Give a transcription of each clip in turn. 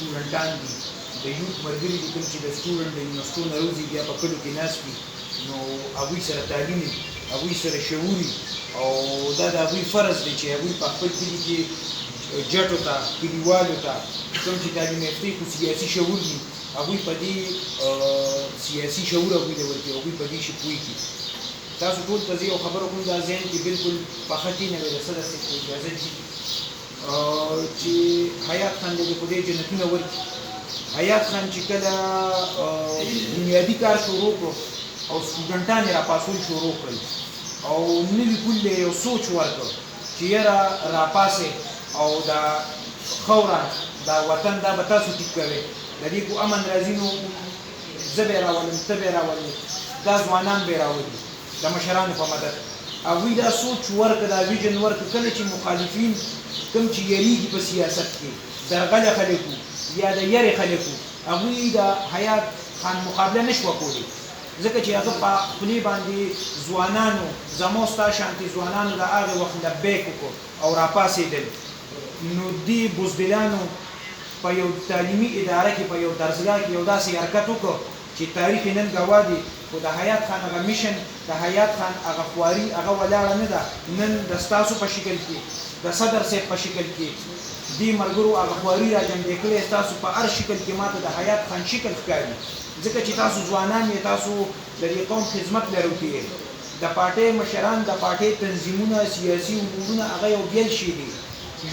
سټوډنټان دي د یوت ملګري دي کوم چې د سټوډنټ د یونیورسټو نه راوځي بیا په کلو کې ناست وي نو هغوی سره تعلیم وي هغوی سره شعور وي او دا د هغوی فرض دی چې هغوی په خپل کلي کې جټو ته کلیوالو ته کوم چې تعلیم یافته خو سیاسي شعور دي هغوی په دې سیاسي شعور هغوی ته ورکړي هغوی په دې شي پوهېږي تاسو ټول ته زه یو خبره کوم دا ذهن کې بالکل پخه کښېنوئ د صدر صاحب په اجازه دي چې حیات خان دې خدای جنتونه ورکړي حیات خان چې کله بنیادي کار شروع کړو او سټوډنټان یې راپاڅول شروع کړل او نوي کل یو سوچ ورکړ چې یاره راپاسئ او دا خاوره دا وطن دا به تاسو ټیک کوئ د دې کو امن راځي نو زه به یې راولم ته به یې راولې دا ځوانان به یې راولي د مشرانو په مدد هغوی دا سوچ ورکړه دا ویژن ورکړه کله چې مخالفین کوم چې یریږي په سیاست کې درغله خلک وو یا د یرې خلک وو هغوی د حیات خان مقابله نه شوه کولی ځکه چې هغه په خولې باندې ځوانانو زما ستا شانتې ځوانانو د هغې وخت لبیک وکړو او راپاڅېدل نو دې بزدلانو په یو تعلیمي اداره کې په یو درسګاه کې یو داسې حرکت وکړو چې تاریخ نن ګواه دی خو د حیات خان هغه میشن د حیات خان هغه خواري هغه ولاړه نه ده نن د ستاسو په شکل کې د صدر صاحب په شکل کې دې ملګرو هغه خواري را جمع کړې ستاسو په هر شکل کې ماته د حیات خان شکل ښکاري ځکه چې تاسو ځوانان یې تاسو د دې قوم خدمت لرونکي یې د پارټۍ مشران د پارټۍ تنظیمونه سیاسي امورونه هغه یو بیل شی دي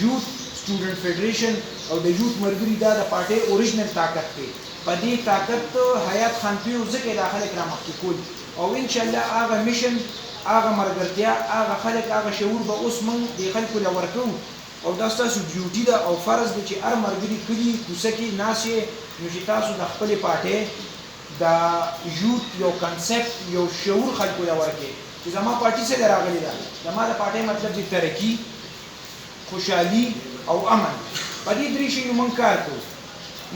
یوت سټوډنټ فیډریشن او د یوت ملګري دا د پارټۍ اوریجنل طاقت دی په دې طاقت حیات خان پیو ځکه دا خلک رامخکې کول او انشاءالله هغه میشن هغه ملګرتیا هغه خلک هغه شعور به اوس موږ دې خلکو له ورکوو او دا ستاسو ډیوټي ده او فرض دی چې هر ملګري کلي کوڅه کې ناست یې نو چې تاسو د خپلې پارټۍ د یوت یو کنسپټ یو شعور خلکو له ورکړئ چې زما پارټي څه راغلې ده زما د پارټۍ مطلب دی ترقي خوشحالي او امن په دې درې شیانو موږ کار کوو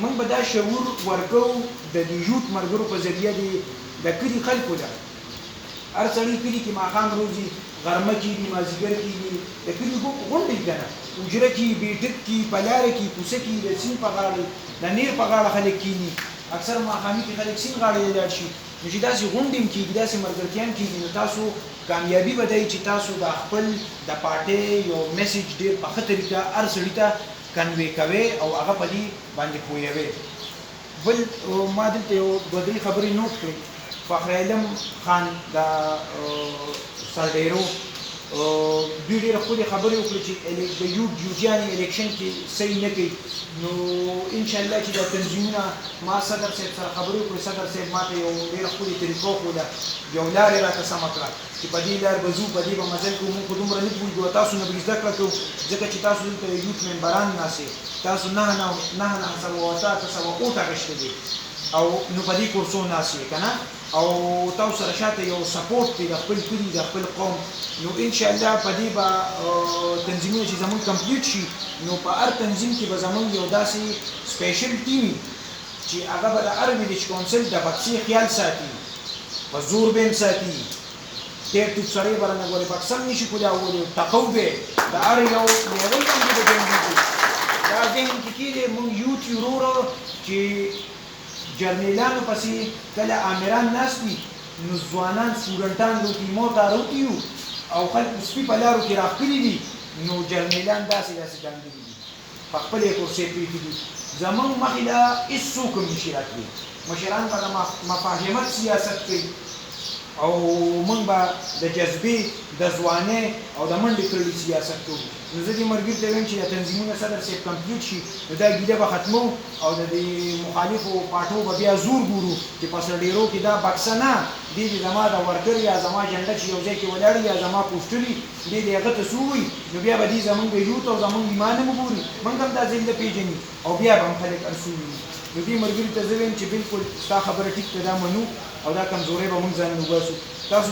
موږ به دا شعور ورکوو د دې یوت ملګرو په ذریعه د کلي خلکو ته هر سړی کلي کې ماښام روزي غرمه کېږي مازدیګر کېږي د کلي غونډې که نه حجره کې بیټک کې په لاره کې کوڅه کې د سیند په غاړه د نیر په غاړه خلک کېني اکثر ماښامي کې خلک سیند غاړې ته لاړ شي نو چې داسې غونډې هم کېږي داسې ملګرتیا هم کېږي نو تاسو کامیابي به دی چې تاسو د خپل د پارټۍ یو میسیج ډېر په ښه طریقه هر سړي ته کنوې کوئ او هغه په دې باندې پوهوئ بل ما دلته یو دوه درې خبرې نوٹ کړې فخر علم خان د سرډیرو دوی ډېره ښکلې خبرې وکړې چې د یوت ډیوټیانې الیکشن کې صحیح نه کوي نو انشاءالله چې دا تنظیمونه ما صدر صاحب سره خبرې وکړې صدر صاحب ما ته یو ډېره ښکلې طریقه وښوده یو لارې راته سمه کړه چې په دې لار به ځو په دې به مزل کوو موږ خو دومره نه پوهېږو تاسو نه به زده کړه کوو ځکه چې تاسو دلته د یوت ممبران ناستئ تاسو نهه سوه اوته اته سوه اوټ اخیستی دی او نو په دې کورسو ناست یې که نه او تاسو سره شاته یو سپورټ دی د خپل کلي د خپل قوم نو انشاءالله په دې به تنظیمونه چې زموږ کمپلیټ شي نو په هر تنظیم کې به زموږ یو داسې سپیشل ټیم چې هغه به د هر ویلیج کونسل د بکسې خیال ساتي په زور به هم ساتي تیر توپ سړی به رانه ګورې بکس هم نشي کولاولی ټقو به د هر یو لیول باندې به جنګېږي دا ذهن کې کېږي موږ یوت یو وروره چې جرنیلانو پسې کله آمران ناست وي نو ځوانان سټوډنټان روټي موټه روټي یو او خلک سپي په لارو کې راښکلي دي نو جرنیلان داسې ډانګلي دي په خپلې کورسۍ پرېښي دي زموږ مخې له هېڅوک هم نشي راتلی مشران به د مفاهمت سیاست کوي او موږ به د جذبې د ځوانۍ او د منډې کړلي سیاست کوو نو زه دې ملګري ته وایم چې د تنظیمونه صدر صاحب کمپلیټ شي نو دا ګیله به ختمو او د دې مخالفو پاټو به بیا زور ګورو چې په سرډیرو کې دا بکسه نه دې دې زما د ورکر یا زما جنډه چې یو ځای کې ولاړ یا زما پوسټري دې دې هغه ته څه ووایي نو بیا به دې زموږ د یوت او زموږ ایمان هم وګوري موږ هم دا ځای نه پېژني او بیا به هم خلک ارسو وویني نو دې ملګري ته زه وایم چې بلکل ستا خبره ټیک ده دا منو او دا کمزورۍ به موږ ځان نه وباسو تاسو